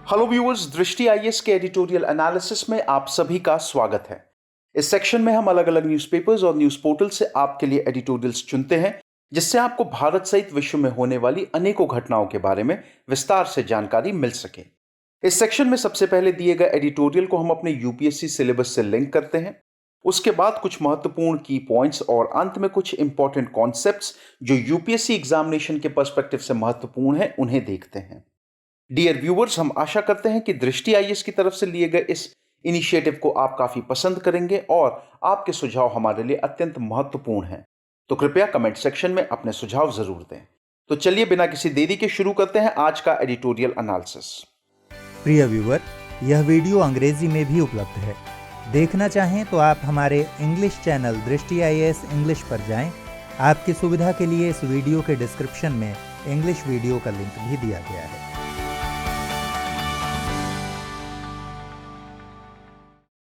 Hello viewers, दृष्टि IAS के editorial analysis में आप सभी का स्वागत है। इस सेक्शन में हम अलग अलग न्यूज़पेपर्स और न्यूज़ पोर्टल से आपके लिए एडिटोरियल्स चुनते हैं, जिससे आपको भारत सहित विश्व में होने वाली अनेकों घटनाओं के बारे में विस्तार से जानकारी मिल सके। इस सेक्शन में सबसे पहले दिए गए एडिटोरियल को हम अपने यूपीएससी सिलेबस से लिंक करते हैं। उसके बाद कुछ महत्वपूर्ण की पॉइंट्स और अंत में कुछ इंपॉर्टेंट कॉन्सेप्ट्स जो यूपीएससी एग्जामिनेशन के पर्सपेक्टिव से महत्वपूर्ण है उन्हें देखते हैं। डियर व्यूअर्स, हम आशा करते हैं कि दृष्टि आईएएस की तरफ से लिए गए इस इनिशिएटिव को आप काफी पसंद करेंगे और आपके सुझाव हमारे लिए अत्यंत महत्वपूर्ण हैं। तो कृपया कमेंट सेक्शन में अपने सुझाव जरूर दें। तो चलिए बिना किसी देरी के शुरू करते हैं आज का एडिटोरियल एनालिसिस। प्रिय व्यूअर, यह वीडियो अंग्रेजी में भी उपलब्ध है। देखना चाहें तो आप हमारे इंग्लिश चैनल दृष्टि आईएएस इंग्लिश पर जाएं। आपकी सुविधा के लिए इस वीडियो के डिस्क्रिप्शन में इंग्लिश वीडियो का लिंक भी दिया गया है।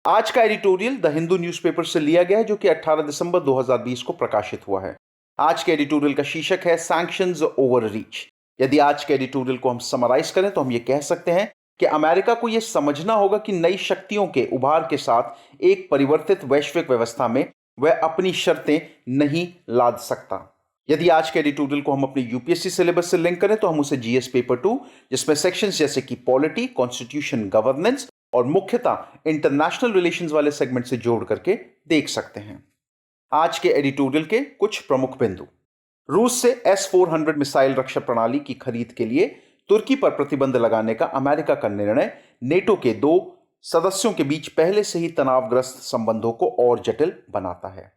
आज का एडिटोरियल द हिंदू न्यूज़पेपर से लिया गया है, जो कि 18 दिसंबर 2020 को प्रकाशित हुआ है। आज के एडिटोरियल का शीर्षक है सैंक्शंस ओवर रीच। यदि आज के एडिटोरियल को हम समराइज करें तो हम ये कह सकते हैं कि अमेरिका को यह समझना होगा कि नई शक्तियों के उभार के साथ एक परिवर्तित वैश्विक व्यवस्था में वह अपनी शर्तें नहीं लाद सकता। यदि आज के एडिटोरियल को हम अपने यूपीएससी सिलेबस से लिंक करें तो हम उसे जीएस पेपर 2, जिसमें सेक्शंस जैसे कि पॉलिटी, कॉन्स्टिट्यूशन, गवर्नेंस और मुख्यतः इंटरनेशनल रिलेशंस वाले सेगमेंट से जोड़ करके देख सकते हैं। आज के एडिटोरियल के कुछ प्रमुख बिंदु: रूस से S-400 मिसाइल रक्षा प्रणाली की खरीद के लिए तुर्की पर प्रतिबंध लगाने का अमेरिका का निर्णय नेटो के 2 सदस्यों के बीच पहले से ही तनावग्रस्त संबंधों को और जटिल बनाता है।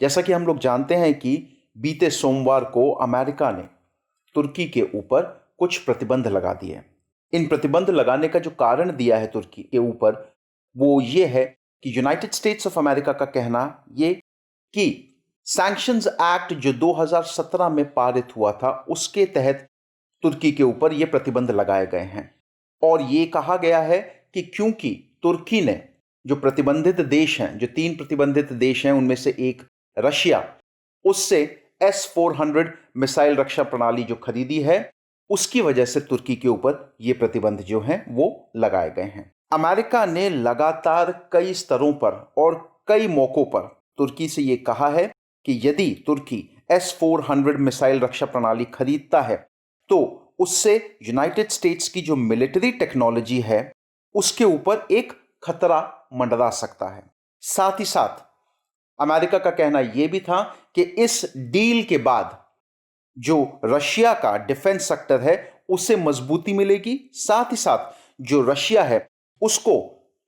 जैसा कि हम लोग जानते हैं कि बीते सोमवार को अमेरिका ने तुर्की के ऊपर कुछ प्रतिबंध लगा दिए। इन प्रतिबंध लगाने का जो कारण दिया है तुर्की के ऊपर, वो ये है कि यूनाइटेड स्टेट्स ऑफ अमेरिका का कहना ये कि सैंक्शंस एक्ट जो 2017 में पारित हुआ था, उसके तहत तुर्की के ऊपर ये प्रतिबंध लगाए गए हैं। और ये कहा गया है कि क्योंकि तुर्की ने जो प्रतिबंधित देश हैं, जो 3 प्रतिबंधित देश हैं, उनमें से एक रशिया, उससे S-400 मिसाइल रक्षा प्रणाली जो खरीदी है, उसकी वजह से तुर्की के ऊपर ये प्रतिबंध जो हैं वो लगाए गए हैं। अमेरिका ने लगातार कई स्तरों पर और कई मौकों पर तुर्की से ये कहा है कि यदि तुर्की S-400 मिसाइल रक्षा प्रणाली खरीदता है तो उससे यूनाइटेड स्टेट्स की जो मिलिट्री टेक्नोलॉजी है उसके ऊपर एक खतरा मंडरा सकता है। साथ ही साथ अमेरिका का कहना यह भी था कि इस डील के बाद जो रशिया का डिफेंस सेक्टर है उसे मजबूती मिलेगी, साथ ही साथ जो रशिया है उसको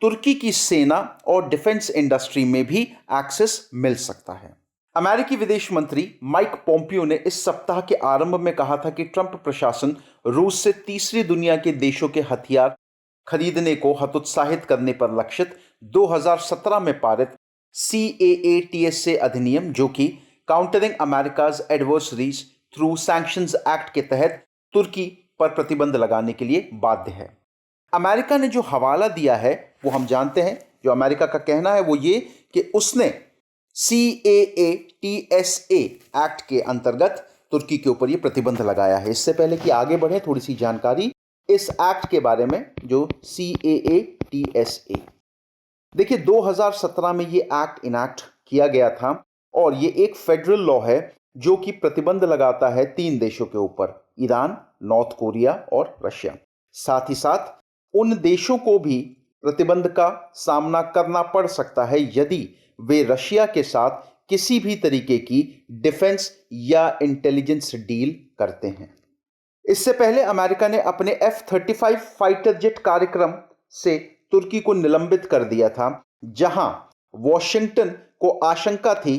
तुर्की की सेना और डिफेंस इंडस्ट्री में भी एक्सेस मिल सकता है। अमेरिकी विदेश मंत्री माइक पोम्पियो ने इस सप्ताह के आरंभ में कहा था कि ट्रंप प्रशासन रूस से तीसरी दुनिया के देशों के हथियार खरीदने को हतोत्साहित करने पर लक्षित 2017 में पारित CAATS अधिनियम, जो कि countering America's adversaries through sanctions act के तहत तुर्की पर प्रतिबंध लगाने के लिए बाध्य है। अमेरिका ने जो हवाला दिया है वो हम जानते हैं। जो अमेरिका का कहना है वो ये कि उसने CAATS एक्ट के अंतर्गत तुर्की के ऊपर ये प्रतिबंध लगाया है। इससे पहले कि आगे बढ़े, थोड़ी सी जानकारी इस एक्ट के बारे में, जो CAATS। देखिए, 2017 में ये एक्ट इनैक्ट किया गया था और ये एक फेडरल लॉ है जो कि प्रतिबंध लगाता है 3 देशों के ऊपर: ईरान, नॉर्थ कोरिया और रशिया। साथ ही साथ उन देशों को भी प्रतिबंध का सामना करना पड़ सकता है यदि वे रशिया के साथ किसी भी तरीके की डिफेंस या इंटेलिजेंस डील करते हैं। इससे पहले अमेरिका ने अपने F-35 फाइटर जेट कार्यक्रम से तुर्की को निलंबित कर दिया था, जहां वॉशिंगटन को आशंका थी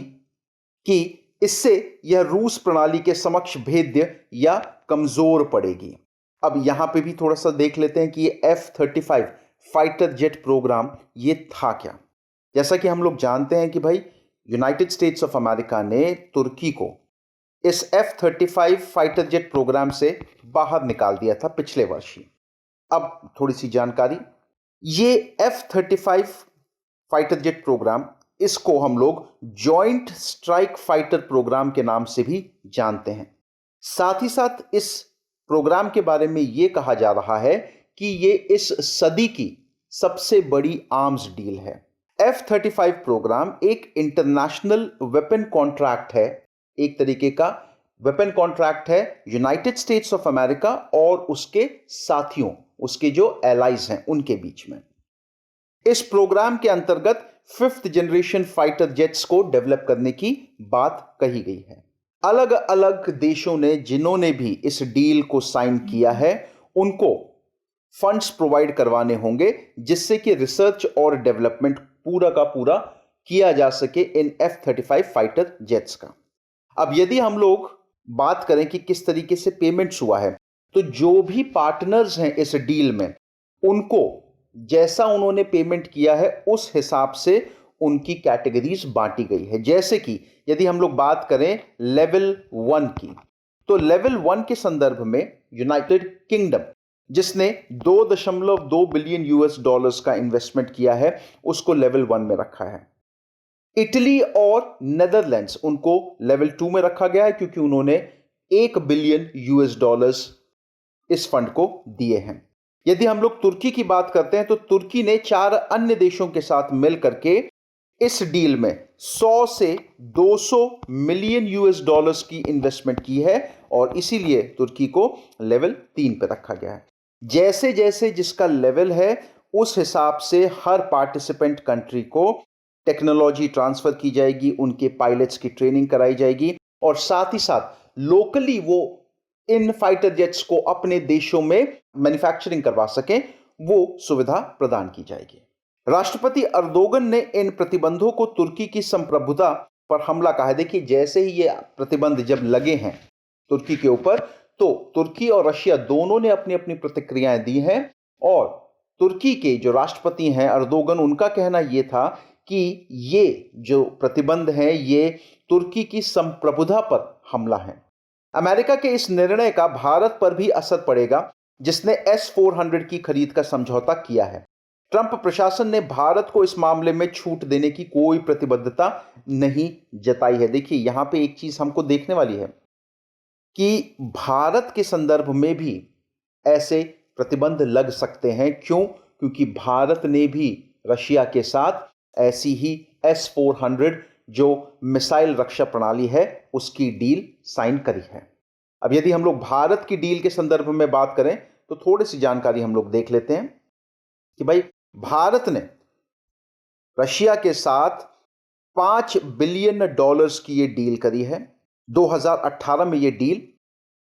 कि इससे यह रूस प्रणाली के समक्ष भेद्य या कमजोर पड़ेगी। अब यहां पे भी थोड़ा सा देख लेते हैं कि ये F-35 फाइटर जेट प्रोग्राम ये था क्या। जैसा कि हम लोग जानते हैं कि भाई यूनाइटेड स्टेट्स ऑफ अमेरिका ने तुर्की को इस F-35 फाइटर जेट प्रोग्राम से बाहर निकाल दिया था पिछले वर्ष ही। अब थोड़ी सी जानकारी, ये F-35 फाइटर जेट प्रोग्राम, इसको हम लोग जॉइंट स्ट्राइक फाइटर प्रोग्राम के नाम से भी जानते हैं। साथ ही साथ इस प्रोग्राम के बारे में यह कहा जा रहा है कि ये इस सदी की सबसे बड़ी आर्म्स डील है। F-35 प्रोग्राम एक इंटरनेशनल वेपन कॉन्ट्रैक्ट है, एक तरीके का वेपन कॉन्ट्रैक्ट है यूनाइटेड स्टेट्स ऑफ अमेरिका और उसके साथियों, उसके जो एलाइज हैं उनके बीच में। इस प्रोग्राम के अंतर्गत 5th जनरेशन फाइटर जेट्स को डेवलप करने की बात कही गई है। अलग अलग देशों ने जिन्होंने भी इस डील को साइन किया है उनको फंड्स प्रोवाइड करवाने होंगे जिससे कि रिसर्च और डेवलपमेंट पूरा का पूरा किया जा सके इन F-35 फाइटर जेट्स का। अब यदि हम लोग बात करें कि किस तरीके से पेमेंट्स हुआ है, तो जो भी पार्टनर्स हैं इस डील में उनको जैसा उन्होंने पेमेंट किया है उस हिसाब से उनकी कैटेगरीज बांटी गई है। जैसे कि यदि हम लोग बात करें लेवल 1 की, तो लेवल 1 के संदर्भ में यूनाइटेड किंगडम जिसने 2.2 बिलियन यूएस डॉलर्स का इन्वेस्टमेंट किया है उसको लेवल 1 में रखा है। इटली और नेदरलैंड्स उनको लेवल 2 में रखा गया है क्योंकि उन्होंने 1 बिलियन यूएस डॉलर्स इस फंड को दिए हैं। यदि हम लोग तुर्की की बात करते हैं तो तुर्की ने 4 अन्य देशों के साथ मिलकर के इस डील में 100 से 200 मिलियन यूएस डॉलर्स की इन्वेस्टमेंट की है और इसीलिए तुर्की को लेवल 3 पे रखा गया है। जैसे जैसे जिसका लेवल है उस हिसाब से हर पार्टिसिपेंट कंट्री को टेक्नोलॉजी ट्रांसफर की जाएगी, उनके पायलट्स की ट्रेनिंग कराई जाएगी और साथ ही साथ लोकली वो इन फाइटर जेट्स को अपने देशों में मैन्युफैक्चरिंग करवा सकें, वो सुविधा प्रदान की जाएगी। राष्ट्रपति अर्दोगन ने इन प्रतिबंधों को तुर्की की संप्रभुता पर हमला कहा है। देखिए, जैसे ही ये प्रतिबंध जब लगे हैं तुर्की के ऊपर, तो तुर्की और रशिया दोनों ने अपनी अपनी प्रतिक्रियाएं दी हैं और तुर्की के जो राष्ट्रपति हैं अर्दोगन, उनका कहना यह था कि ये जो प्रतिबंध हैं ये तुर्की की संप्रभुता पर हमला है। अमेरिका के इस निर्णय का भारत पर भी असर पड़ेगा जिसने S-400 की खरीद का समझौता किया है। ट्रंप प्रशासन ने भारत को इस मामले में छूट देने की कोई प्रतिबद्धता नहीं जताई है। देखिए, यहां पे एक चीज हमको देखने वाली है कि भारत के संदर्भ में भी ऐसे प्रतिबंध लग सकते हैं। क्यों? क्योंकि भारत ने भी रशिया के साथ ऐसी ही S-400 जो मिसाइल रक्षा प्रणाली है उसकी डील साइन करी है। अब यदि हम लोग भारत की डील के संदर्भ में बात करें तो थोड़ी सी जानकारी हम लोग देख लेते हैं कि भाई भारत ने रशिया के साथ $5 बिलियन की ये डील करी है। 2018 में ये डील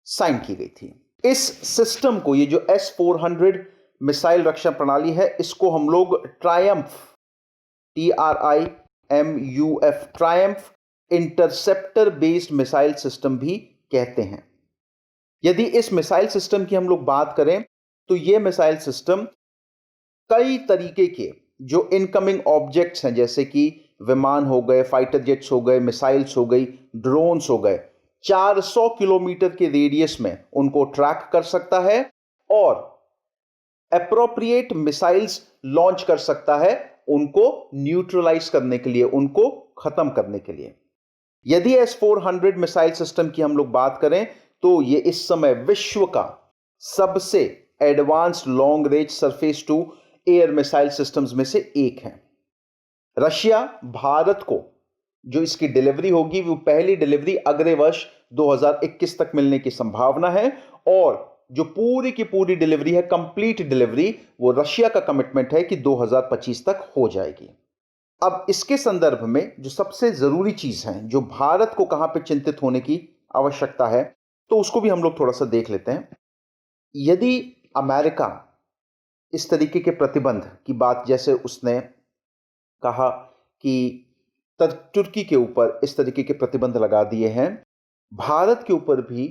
साइन की गई थी। इस सिस्टम को, ये जो S-400 मिसाइल रक्षा प्रणाली है, इसको हम लोग Triumph, TRIMUF, Triumph interceptor based missile system भी कहते हैं। यदि इस मिसाइल सिस्टम की हम लोग बात करें तो यह मिसाइल सिस्टम कई तरीके के जो इनकमिंग ऑब्जेक्ट्स हैं, जैसे कि विमान हो गए, फाइटर जेट्स हो गए, मिसाइल्स हो गई, ड्रोन्स हो गए, 400 किलोमीटर के रेडियस में उनको ट्रैक कर सकता है और एप्रोप्रिएट मिसाइल्स लॉन्च कर सकता है उनको न्यूट्रलाइज करने के लिए, उनको खत्म करने के लिए। यदि S-400 मिसाइल सिस्टम की हम लोग बात करें तो यह इस समय विश्व का सबसे advanced long range surface to air missile systems में से एक है। रशिया भारत को जो इसकी डिलीवरी होगी वो पहली डिलीवरी अगले वर्ष 2021 तक मिलने की संभावना है और जो पूरी की पूरी डिलीवरी है, कंप्लीट डिलीवरी, वो रशिया का कमिटमेंट है कि 2025 तक हो जाएगी। अब इसके संदर्भ में जो सबसे जरूरी चीज है, जो भारत को कहां पे चिंतित होने की आवश्यकता है, तो उसको भी हम लोग थोड़ा सा देख लेते हैं। यदि अमेरिका इस तरीके के प्रतिबंध की बात, जैसे उसने कहा कि तुर्की के ऊपर इस तरीके के प्रतिबंध लगा दिए हैं, भारत के ऊपर भी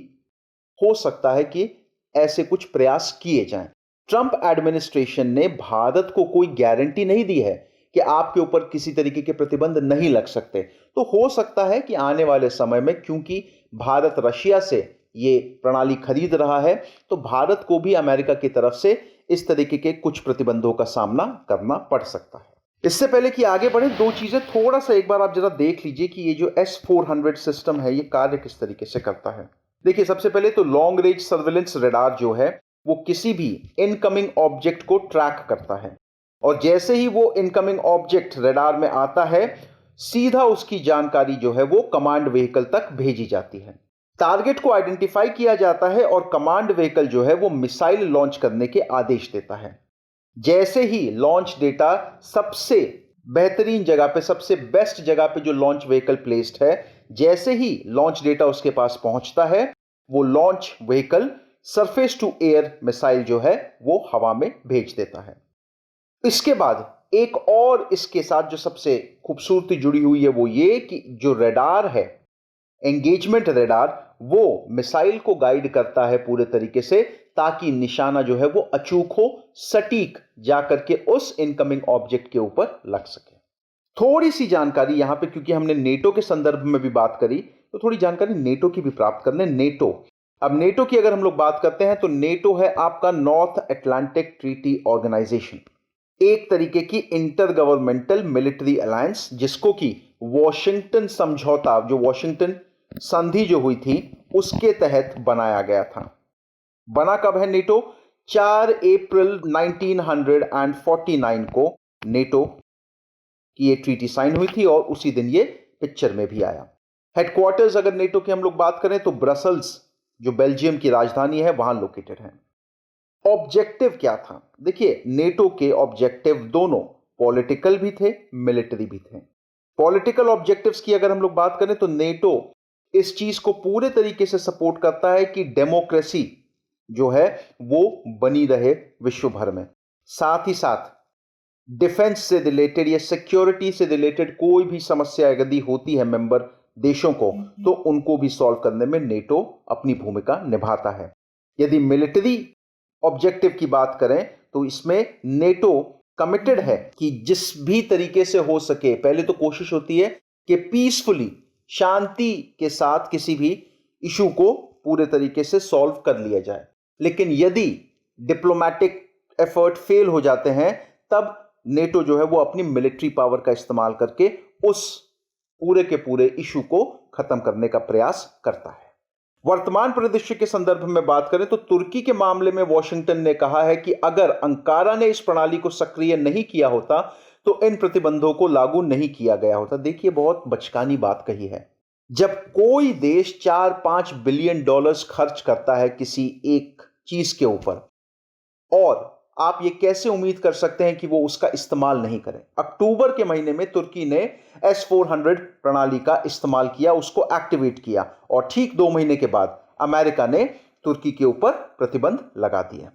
हो सकता है कि ऐसे कुछ प्रयास किए जाएं। ट्रंप एडमिनिस्ट्रेशन ने भारत को कोई गारंटी नहीं दी है कि आपके ऊपर किसी तरीके के प्रतिबंध नहीं लग सकते। तो हो सकता है कि आने वाले समय में, क्योंकि भारत रशिया से ये प्रणाली खरीद रहा है, तो भारत को भी अमेरिका की तरफ से इस तरीके के कुछ प्रतिबंधों का सामना करना पड़ सकता है। इससे पहले कि आगे बढ़े, दो चीजें थोड़ा सा एक बार आप जरा देख लीजिए कि ये जो S-400 सिस्टम है ये कार्य किस तरीके से करता है। देखिए, सबसे पहले तो लॉन्ग रेंज सर्वेलेंस रडार जो है वो किसी भी इनकमिंग ऑब्जेक्ट को ट्रैक करता है और जैसे ही वो इनकमिंग ऑब्जेक्ट रडार में आता है सीधा उसकी जानकारी जो है वो कमांड व्हीकल तक भेजी जाती है। टारगेट को आइडेंटिफाई किया जाता है और कमांड व्हीकल जो है वो मिसाइल लॉन्च करने के आदेश देता है। जैसे ही लॉन्च डेटा सबसे बेहतरीन जगह पे, सबसे बेस्ट जगह पे जो लॉन्च व्हीकल प्लेस्ड है, जैसे ही लॉन्च डेटा उसके पास पहुंचता है वो launch vehicle surface to air missile जो है वो हवा में भेज देता है। इसके बाद एक और इसके साथ जो सबसे खूबसूरती जुड़ी हुई है वो ये कि जो रडार है, एंगेजमेंट रडार, वो मिसाइल को गाइड करता है पूरे तरीके से ताकि निशाना जो है वो अचूक हो, सटीक जाकर के उस इनकमिंग ऑब्जेक्ट के ऊपर लग सके। थोड़ी सी जानकारी यहां पे, क्योंकि हमने नेटो के संदर्भ में भी बात करी, तो थोड़ी जानकारी नेटो की भी प्राप्त कर लें। नेटो, अब नेटो की अगर हम लोग बात करते हैं तो नेटो है आपका नॉर्थ अटलांटिक ट्रीटी ऑर्गेनाइजेशन, एक तरीके की इंटर गवर्नमेंटल मिलिट्री अलायंस जिसको कि वॉशिंगटन समझौता, जो वॉशिंगटन संधि जो हुई थी उसके तहत बनाया गया था। बना कब है नेटो? 4 अप्रैल 1949 को नेटो की ये ट्रीटी साइन हुई थी और उसी दिन ये पिक्चर में भी आया। हेडक्वार्टर्स अगर नेटो की हम लोग बात करें तो ब्रसल्स, जो बेल्जियम की राजधानी है, वहां लोकेटेड है। ऑब्जेक्टिव क्या था? देखिए, नेटो के ऑब्जेक्टिव दोनों पॉलिटिकल भी थे, मिलिट्री भी थे। पॉलिटिकल ऑब्जेक्टिव्स की अगर हम लोग बात करें तो नेटो इस चीज को पूरे तरीके से सपोर्ट करता है कि डेमोक्रेसी जो है वो बनी रहे विश्व भर में। साथ ही साथ डिफेंस से रिलेटेड या सिक्योरिटी से रिलेटेड कोई भी समस्या यदि होती है मेंबर देशों को, तो उनको भी सॉल्व करने में नेटो अपनी भूमिका निभाता है। यदि मिलिट्री ऑब्जेक्टिव की बात करें तो इसमें नेटो कमिटेड है कि जिस भी तरीके से हो सके, पहले तो कोशिश होती है कि पीसफुली, शांति के साथ किसी भी इशू को पूरे तरीके से सॉल्व कर लिया जाए। लेकिन यदि डिप्लोमेटिक एफर्ट फेल हो जाते हैं तब नेटो जो है वो अपनी मिलिट्री पावर का इस्तेमाल करके उस पूरे के पूरे इशू को खत्म करने का प्रयास करता है। वर्तमान परिदृश्य के संदर्भ में बात करें तो तुर्की के मामले में वॉशिंगटन ने कहा है कि अगर अंकारा ने इस प्रणाली को सक्रिय नहीं किया होता तो इन प्रतिबंधों को लागू नहीं किया गया होता। देखिए, बहुत बचकानी बात कही है। जब कोई देश 4-5 बिलियन डॉलर्स खर्च करता है किसी एक चीज के ऊपर, और आप ये कैसे उम्मीद कर सकते हैं कि वो उसका इस्तेमाल नहीं करें? अक्टूबर के महीने में तुर्की ने S-400 प्रणाली का इस्तेमाल किया, उसको एक्टिवेट किया, और ठीक 2 महीने के बाद अमेरिका ने तुर्की के ऊपर प्रतिबंध लगा दिया।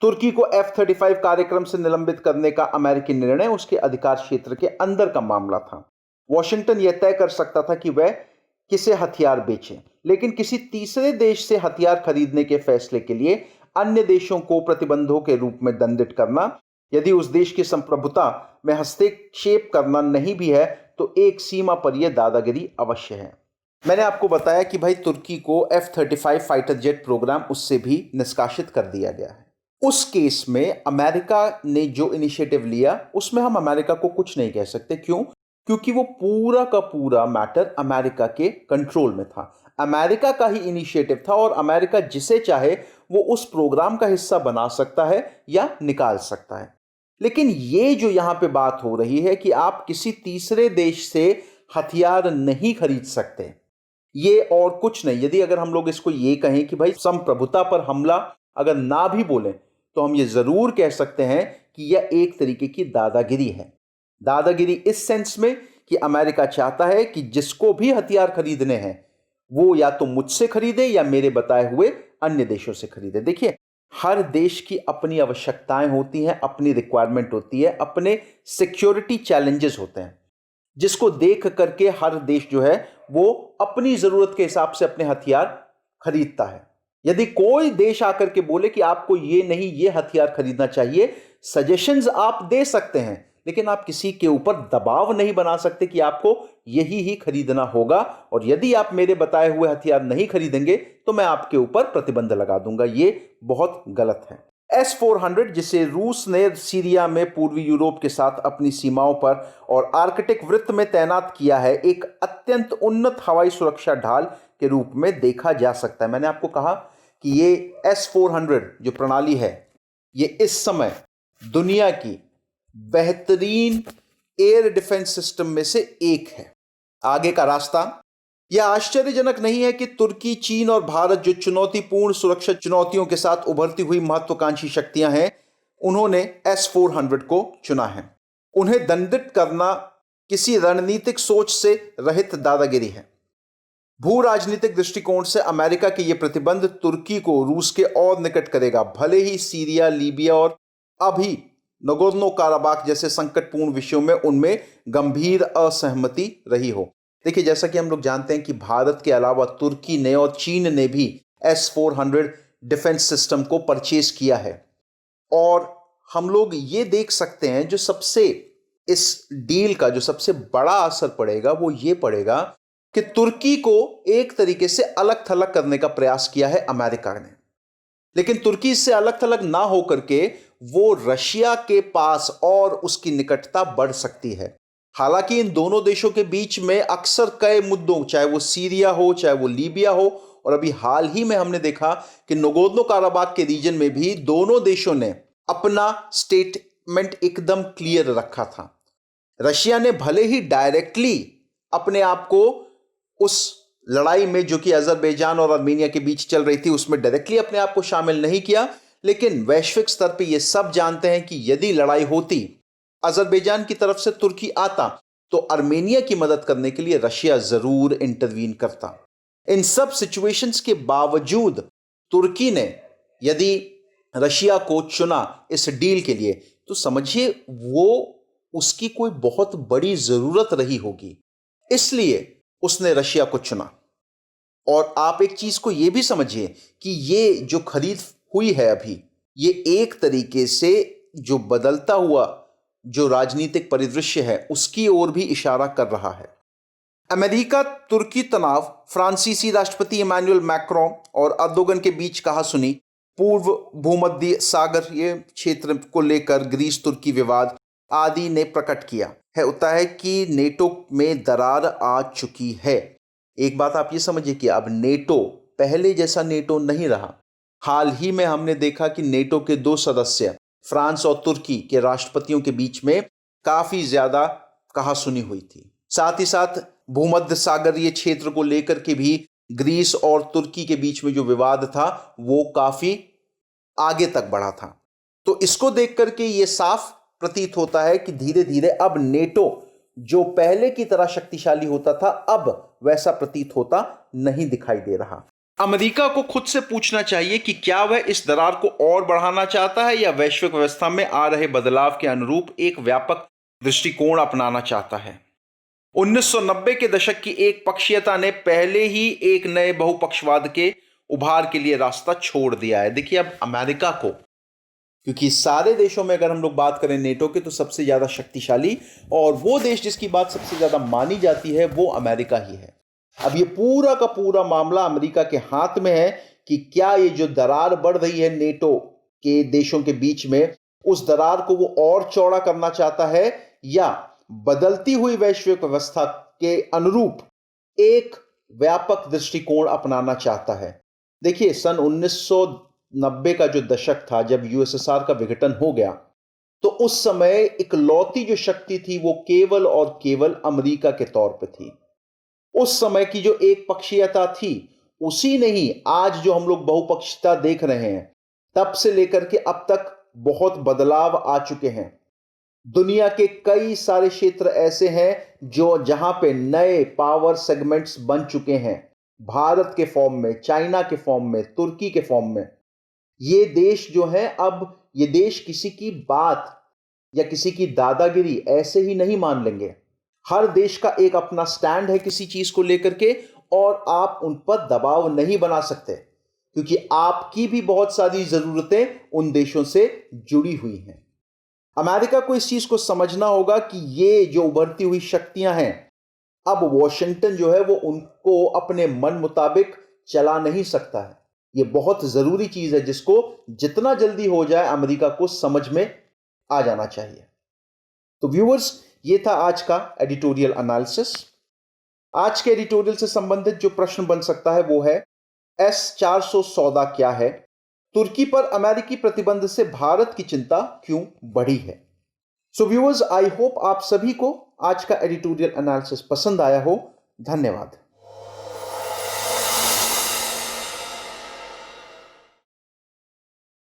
तुर्की को F-35 कार्यक्रम से निलंबित करने का अमेरिकी निर्णय उसके अधिकार क्षेत्र के अंदर का मामला था। वॉशिंगटन यह तय कर सकता था कि वह किसे हथियार बेचे, लेकिन किसी तीसरे देश से हथियार खरीदने के फैसले के लिए अन्य देशों को प्रतिबंधों के रूप में दंडित करना, यदि उस देश की संप्रभुता में हस्तक्षेप करना नहीं भी है तो एक सीमा पर यह दादागिरी अवश्य है। मैंने आपको बताया कि भाई तुर्की को F-35 फाइटर जेट प्रोग्राम उससे भी निष्कासित कर दिया गया है। उस केस में अमेरिका ने जो इनिशिएटिव लिया उसमें हम अमेरिका को कुछ नहीं कह सकते। क्यों? क्योंकि वो पूरा का पूरा मैटर अमेरिका के कंट्रोल में था, अमेरिका का ही इनिशिएटिव था, और अमेरिका जिसे चाहे वो उस प्रोग्राम का हिस्सा बना सकता है या निकाल सकता है। लेकिन ये जो यहां पे बात हो रही है कि आप किसी तीसरे देश से हथियार नहीं खरीद सकते, ये और कुछ नहीं। यदि अगर हम लोग इसको ये कहें कि भाई संप्रभुता पर हमला अगर ना भी बोलें तो हम ये जरूर कह सकते हैं कि यह एक तरीके की दादागिरी है। दादागिरी इस सेंस में कि अमेरिका चाहता है कि जिसको भी हथियार खरीदने हैं वो या तो मुझसे खरीदे या मेरे बताए हुए अन्य देशों से खरीदे। देखिए, हर देश की अपनी आवश्यकताएं होती हैं, अपनी रिक्वायरमेंट होती है, अपने सिक्योरिटी चैलेंजेस होते हैं, जिसको देख करके हर देश जो है वो अपनी जरूरत के हिसाब से अपने हथियार खरीदता है। यदि कोई देश आकर के बोले कि आपको ये नहीं ये हथियार खरीदना चाहिए, सजेशंस आप दे सकते हैं, लेकिन आप किसी के ऊपर दबाव नहीं बना सकते कि आपको यही ही खरीदना होगा, और यदि आप मेरे बताए हुए हथियार नहीं खरीदेंगे तो मैं आपके ऊपर प्रतिबंध लगा दूंगा। ये बहुत गलत है। S-400 जिसे रूस ने सीरिया में पूर्वी यूरोप के साथ अपनी सीमाओं पर और आर्कटिक वृत्त में तैनात किया है, एक अत्यंत उन्नत हवाई सुरक्षा ढाल के रूप में देखा जा सकता है। मैंने आपको कहा कि ये S-400 जो प्रणाली है, ये इस समय दुनिया की बेहतरीन एयर डिफेंस सिस्टम में से एक है। आगे का रास्ता, यह आश्चर्यजनक नहीं है कि तुर्की, चीन और भारत, जो चुनौतीपूर्ण सुरक्षा चुनौतियों के साथ उभरती हुई महत्वाकांक्षी शक्तियां हैं, उन्होंने S-400 को चुना है। उन्हें दंडित करना किसी रणनीतिक सोच से रहित दादागिरी है। भू राजनीतिक दृष्टिकोण से अमेरिका के यह प्रतिबंध तुर्की को रूस के और निकट करेगा, भले ही सीरिया, लीबिया और अभी नगोर्नो काराबाख जैसे संकटपूर्ण विषयों में उनमें गंभीर असहमति रही हो। देखिए, जैसा कि हम लोग जानते हैं कि भारत के अलावा तुर्की ने और चीन ने भी S-400 डिफेंस सिस्टम को परचेज किया है। और हम लोग ये देख सकते हैं, जो सबसे इस डील का जो सबसे बड़ा असर पड़ेगा वो ये पड़ेगा कि तुर्की को एक तरीके से अलग थलग करने का प्रयास किया है अमेरिका ने, लेकिन तुर्की इससे अलग थलग ना होकर के वो रशिया के पास और उसकी निकटता बढ़ सकती है। हालांकि इन दोनों देशों के बीच में अक्सर कई मुद्दों, चाहे वो सीरिया हो, चाहे वो लीबिया हो, और अभी हाल ही में हमने देखा कि नगोर्नो काराबाख के रीजन में भी दोनों देशों ने अपना स्टेटमेंट एकदम क्लियर रखा था। रशिया ने भले ही डायरेक्टली अपने आप को उस लड़ाई में, जो कि अजरबैजान और आर्मेनिया के बीच चल रही थी, उसमें डायरेक्टली अपने आप को शामिल नहीं किया, लेकिन वैश्विक स्तर पर यह सब जानते हैं कि यदि लड़ाई होती, अजरबैजान की तरफ से तुर्की आता, तो आर्मेनिया की मदद करने के लिए रशिया जरूर इंटरवीन करता। इन सब सिचुएशंस के बावजूद तुर्की ने यदि रशिया को चुना इस डील के लिए, तो समझिए वो उसकी कोई बहुत बड़ी जरूरत रही होगी, इसलिए उसने रशिया को चुना। और आप एक चीज को यह भी समझिए कि ये जो खरीद हुई है अभी, ये एक तरीके से जो बदलता हुआ जो राजनीतिक परिदृश्य है उसकी ओर भी इशारा कर रहा है। अमेरिका तुर्की तनाव, फ्रांसीसी राष्ट्रपति इमानुएल मैक्रों और अर्दोगन के बीच कहासुनी, पूर्व भूमध्य सागर ये क्षेत्र को लेकर ग्रीस तुर्की विवाद आदि ने प्रकट किया है होता है कि नेटो में दरार आ चुकी है। एक बात आप ये समझिए कि अब नेटो पहले जैसा नेटो नहीं रहा। हाल ही में हमने देखा कि नेटो के दो सदस्य फ्रांस और तुर्की के राष्ट्रपतियों के बीच में काफी ज्यादा कहासुनी हुई थी। साथ ही साथ भूमध्य सागरीय क्षेत्र को लेकर के भी ग्रीस और तुर्की के बीच में जो विवाद था वो काफी आगे तक बढ़ा था। तो इसको देख करके ये साफ प्रतीत होता है कि धीरे धीरे अब नेटो जो पहले की तरह शक्तिशाली होता था, अब वैसा प्रतीत होता नहीं दिखाई दे रहा। अमेरिका को खुद से पूछना चाहिए कि क्या वह इस दरार को और बढ़ाना चाहता है या वैश्विक व्यवस्था में आ रहे बदलाव के अनुरूप एक व्यापक दृष्टिकोण अपनाना चाहता है। 1990 के दशक की एक पक्षीयता ने पहले ही एक नए बहुपक्षवाद के उभार के लिए रास्ता छोड़ दिया है। देखिए, अब अमेरिका को, क्योंकि सारे देशों में अगर हम लोग बात करें नेटो के, तो सबसे ज्यादा शक्तिशाली और वो देश जिसकी बात सबसे ज्यादा मानी जाती है वो अमेरिका ही है। अब ये पूरा का पूरा मामला अमेरिका के हाथ में है कि क्या ये जो दरार बढ़ रही है नेटो के देशों के बीच में, उस दरार को वो और चौड़ा करना चाहता है या बदलती हुई वैश्विक व्यवस्था के अनुरूप एक व्यापक दृष्टिकोण अपनाना चाहता है। देखिए, सन 1990 का जो दशक था, जब यूएसएसआर का विघटन हो गया, तो उस समय इकलौती जो शक्ति थी वो केवल और केवल अमेरिका के तौर पे थी। उस समय की जो एक पक्षीयता थी, उसी ने ही आज जो हम लोग बहुपक्षीयता देख रहे हैं, तब से लेकर के अब तक बहुत बदलाव आ चुके हैं। दुनिया के कई सारे क्षेत्र ऐसे हैं जो जहां पे नए पावर सेगमेंट्स बन चुके हैं, भारत के फॉर्म में, चाइना के फॉर्म में, तुर्की के फॉर्म में। ये देश जो है, अब ये देश किसी की बात या किसी की दादागिरी ऐसे ही नहीं मान लेंगे। हर देश का एक अपना स्टैंड है किसी चीज को लेकर के, और आप उन पर दबाव नहीं बना सकते, क्योंकि आपकी भी बहुत सारी जरूरतें उन देशों से जुड़ी हुई हैं। अमेरिका को इस चीज को समझना होगा कि ये जो उभरती हुई शक्तियां हैं, अब वॉशिंगटन जो है वो उनको अपने मन मुताबिक चला नहीं सकता है। ये बहुत जरूरी चीज है जिसको जितना जल्दी हो जाए अमेरिका को समझ में आ जाना चाहिए। तो व्यूअर्स, ये था आज का एडिटोरियल एनालिसिस। आज के एडिटोरियल से संबंधित जो प्रश्न बन सकता है वो है S-400 सौदा क्या है, तुर्की पर अमेरिकी प्रतिबंध से भारत की चिंता क्यों बढ़ी है। सो व्यूअर्स, आई होप आप सभी को आज का एडिटोरियल एनालिसिस पसंद आया हो। धन्यवाद।